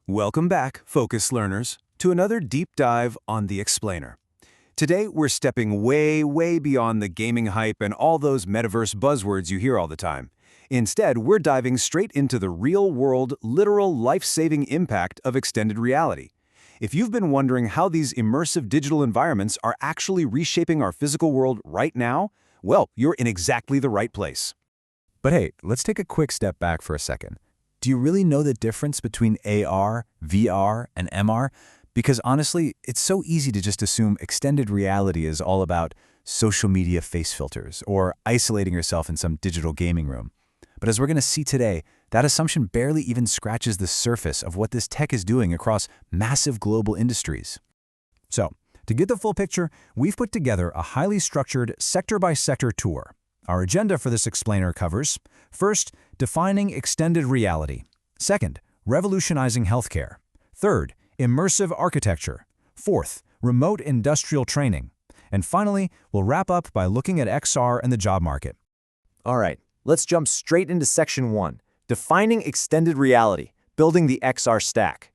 Welcome back, Focus Learners, to another deep dive on The Explainer. Today, we're stepping way beyond the gaming hype and all those metaverse buzzwords you hear all the time. Instead, we're diving straight into the real-world, literal, life-saving impact of extended reality. If you've been wondering how these immersive digital environments are actually reshaping our physical world right now, well, you're in exactly the right place. But hey, let's take a quick step back for a second. Do you really know the difference between AR, VR, and MR? Because honestly, it's so easy to just assume extended reality is all about social media face filters or isolating yourself in some digital gaming room. But as we're going to see today, that assumption barely even scratches the surface of what this tech is doing across massive global industries. So, to get the full picture, we've put together a highly structured sector-by-sector tour. Our agenda for this explainer covers, first, defining extended reality. Second, revolutionizing healthcare. Third, immersive architecture. Fourth, remote industrial training. And finally, we'll wrap up by looking at XR and the job market. All right, let's jump straight into Section 1, defining extended reality, building the XR stack.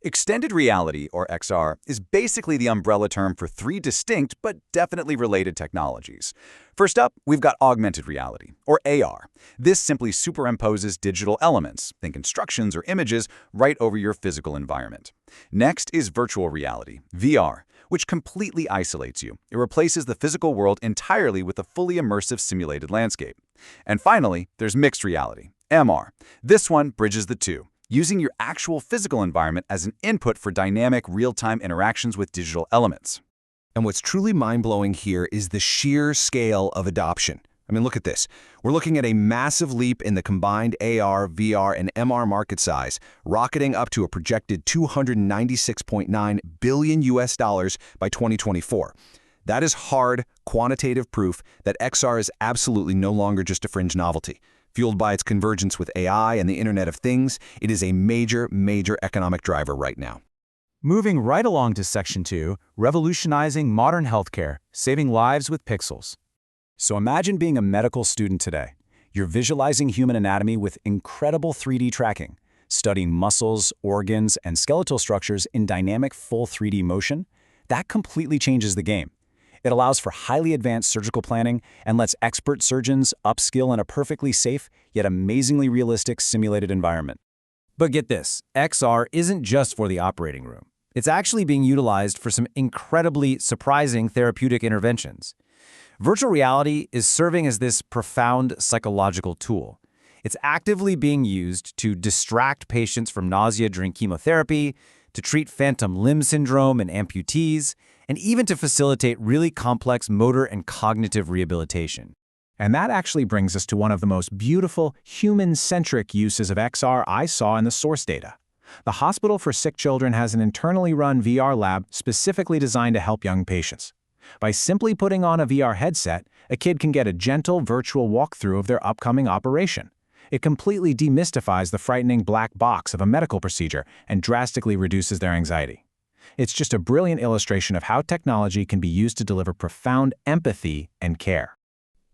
Extended reality, or XR, is basically the umbrella term for three distinct but definitely related technologies. First up, we've got augmented reality, or AR. This simply superimposes digital elements, think instructions or images, right over your physical environment. Next is virtual reality, VR, which completely isolates you. It replaces the physical world entirely with a fully immersive simulated landscape. And finally, there's mixed reality, MR. This one bridges the two, using your actual physical environment as an input for dynamic, real-time interactions with digital elements. And what's truly mind-blowing here is the sheer scale of adoption. I mean, look at this. We're looking at a massive leap in the combined AR, VR, and MR market size, rocketing up to a projected $296.9 billion by 2024. That is hard, quantitative proof that XR is absolutely no longer just a fringe novelty. Fueled by its convergence with AI and the Internet of Things, it is a major economic driver right now. Moving right along to Section 2, revolutionizing modern healthcare, saving lives with pixels. So imagine being a medical student today. You're visualizing human anatomy with incredible 3D tracking, studying muscles, organs, and skeletal structures in dynamic full 3D motion. That completely changes the game. It allows for highly advanced surgical planning and lets expert surgeons upskill in a perfectly safe, yet amazingly realistic simulated environment. But get this, XR isn't just for the operating room. It's actually being utilized for some incredibly surprising therapeutic interventions. Virtual reality is serving as this profound psychological tool. It's actively being used to distract patients from nausea during chemotherapy, to treat phantom limb syndrome in amputees, and even to facilitate really complex motor and cognitive rehabilitation. And that actually brings us to one of the most beautiful, human-centric uses of XR I saw in the source data. The Hospital for Sick Children has an internally run VR lab specifically designed to help young patients. By simply putting on a VR headset, a kid can get a gentle virtual walkthrough of their upcoming operation. It completely demystifies the frightening black box of a medical procedure and drastically reduces their anxiety. It's just a brilliant illustration of how technology can be used to deliver profound empathy and care.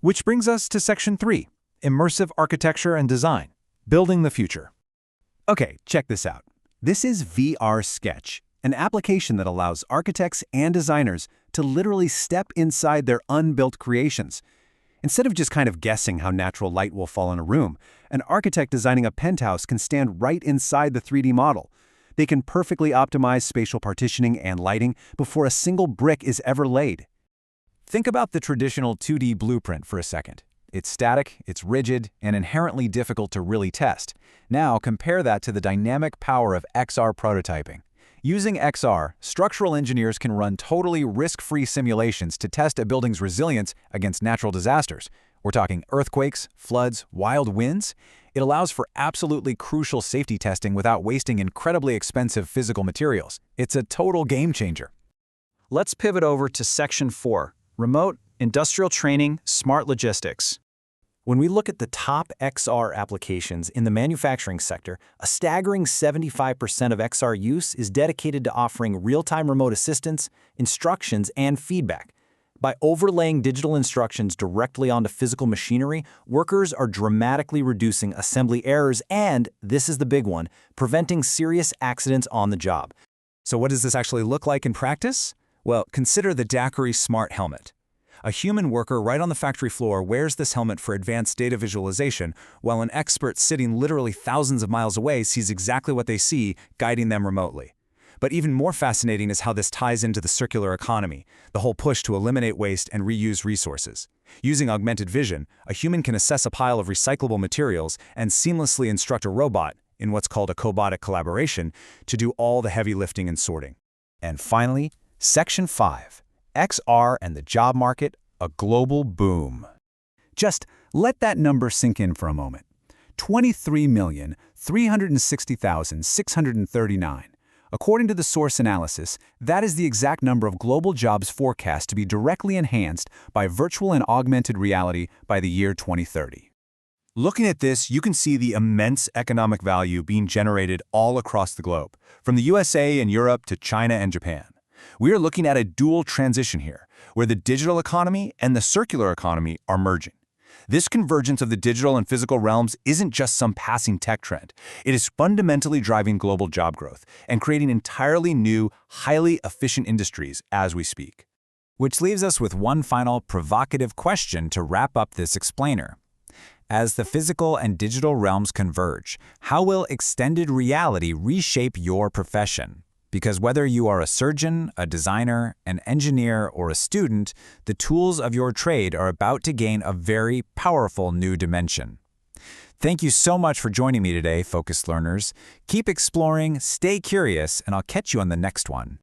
Which brings us to Section 3, immersive architecture and design, building the future. Okay, check this out. This is VR Sketch, an application that allows architects and designers to literally step inside their unbuilt creations. Instead of just kind of guessing how natural light will fall in a room, an architect designing a penthouse can stand right inside the 3D model. They can perfectly optimize spatial partitioning and lighting before a single brick is ever laid. Think about the traditional 2D blueprint for a second. It's static, it's rigid, and inherently difficult to really test. Now compare that to the dynamic power of XR prototyping. Using XR, structural engineers can run totally risk-free simulations to test a building's resilience against natural disasters. We're talking earthquakes, floods, wild winds. It allows for absolutely crucial safety testing without wasting incredibly expensive physical materials. It's a total game changer. Let's pivot over to Section 4, remote industrial training, smart logistics. When we look at the top XR applications in the manufacturing sector, a staggering 75% of XR use is dedicated to offering real-time remote assistance, instructions, and feedback. By overlaying digital instructions directly onto physical machinery, workers are dramatically reducing assembly errors and, this is the big one, preventing serious accidents on the job. So what does this actually look like in practice? Well, consider the Daiquiri Smart Helmet. A human worker right on the factory floor wears this helmet for advanced data visualization, while an expert sitting literally thousands of miles away sees exactly what they see, guiding them remotely. But even more fascinating is how this ties into the circular economy, the whole push to eliminate waste and reuse resources. Using augmented vision, a human can assess a pile of recyclable materials and seamlessly instruct a robot, in what's called a cobotic collaboration, to do all the heavy lifting and sorting. And finally, Section 5, XR and the job market, a global boom. Just let that number sink in for a moment. 23,360,639. According to the source analysis, that is the exact number of global jobs forecast to be directly enhanced by virtual and augmented reality by the year 2030. Looking at this, you can see the immense economic value being generated all across the globe, from the USA and Europe to China and Japan. We are looking at a dual transition here, where the digital economy and the circular economy are merging. This convergence of the digital and physical realms isn't just some passing tech trend. It is fundamentally driving global job growth and creating entirely new, highly efficient industries as we speak. Which leaves us with one final provocative question to wrap up this explainer. As the physical and digital realms converge, how will extended reality reshape your profession? Because whether you are a surgeon, a designer, an engineer, or a student, the tools of your trade are about to gain a very powerful new dimension. Thank you so much for joining me today, focused learners. Keep exploring, stay curious, and I'll catch you on the next one.